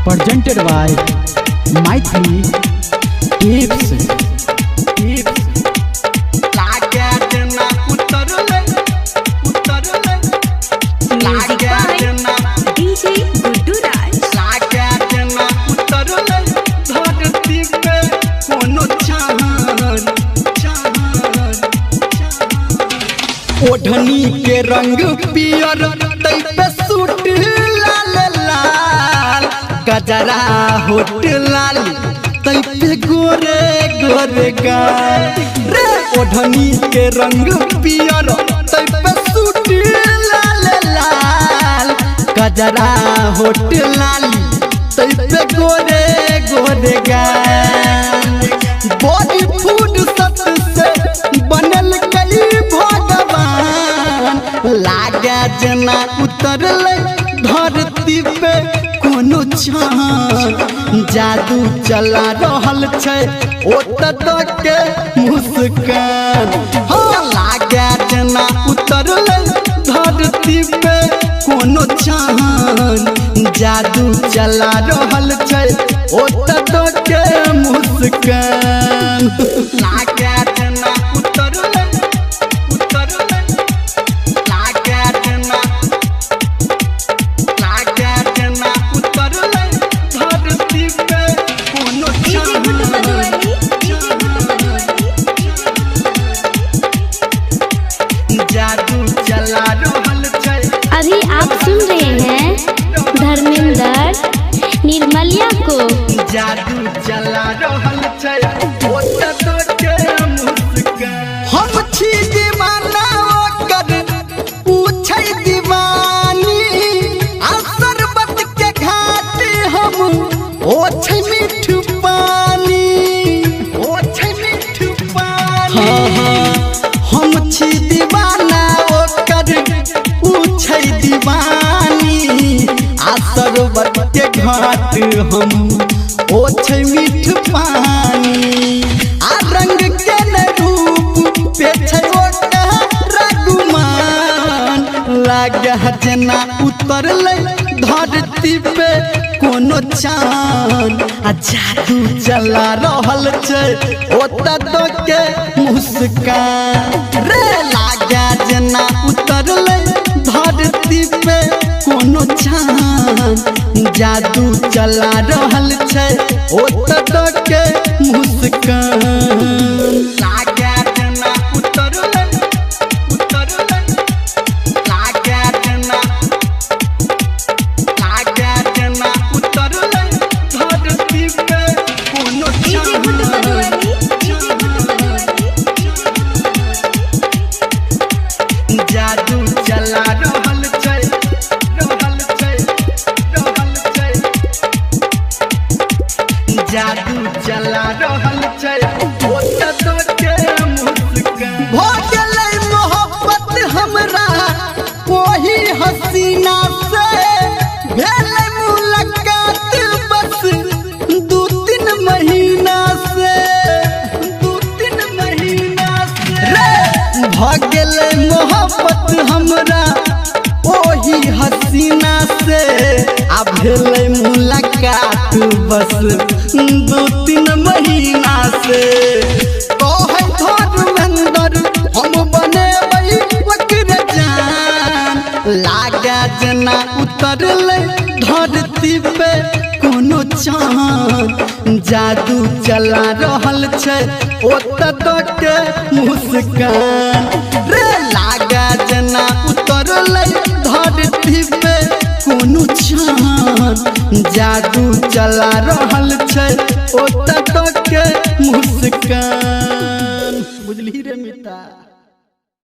presented by Mythili Tips. ओढ़नी के रंग पियर तई पे सूट लाल लाल गजरा होट लाल तई पे गोरे गोरे गाल रे। ओढ़नी के रंग पियर तई पे सूट लाल लाल गजरा होट लाल तई पे गोरे गोरे गाल। बॉडी फूड सत से बनल कई भगवान लागे जना उतरल धरती पे कोनो चान जादू चला रहल छै ओत के मुस्कान। हाँ लागे जना उतरल धरती पे कोनो चान जादू चला रहल छै ओत के मुस्कान। लागे जना उतरल अभी आप सुन रहे हैं धर्मेंद्र निर्मलिया को। जादू चला रहल छै ओत के मुस्कान। हम छी दीवाना ओकर पूछै दीवानी आ शरबत के घाट हम ओ छै मीठू पानी ओ छै मीठू पानी। हम छी दीवाना ओकर पूछै दीवानी आ शरबत के घाट हम ओ छै मीठ पानी। आ रंग के न रूप पे छै ओकर गुमान लागे जना उतरल धरती पे कोनो चान आ जादू चला रहल छै ओत के मुस्कान रे। लागे जना उतरल धरती पे कोनो चान जादू चला रहल छै ओत के मुस्कान। लागे जना उतरल लागे जना उतरल धरती पे कोनो जादू चला रहल छै जादू चला रहल छै ओत के मुस्कान। भ गेलै मोहब्बत हमरा ओही हसीना से भेलै मुलाकात बस 2-3 महीना से रे। भ गेलै मोहब्बत हमरा ओही हसीना से आ भेलै मुलाकात बस 2-3 महीना से। कहै धर्मेंद्र हम बनेबै ओकर जान लागे जना उतरल धरती पे कोनो चान जादू चला रहल छै ओत के मुस्कान रे। लागे जना उतरल धरती पे कोनो चान जादू चला रहल छै ओत के मुस्कान। बुझली रे मिता।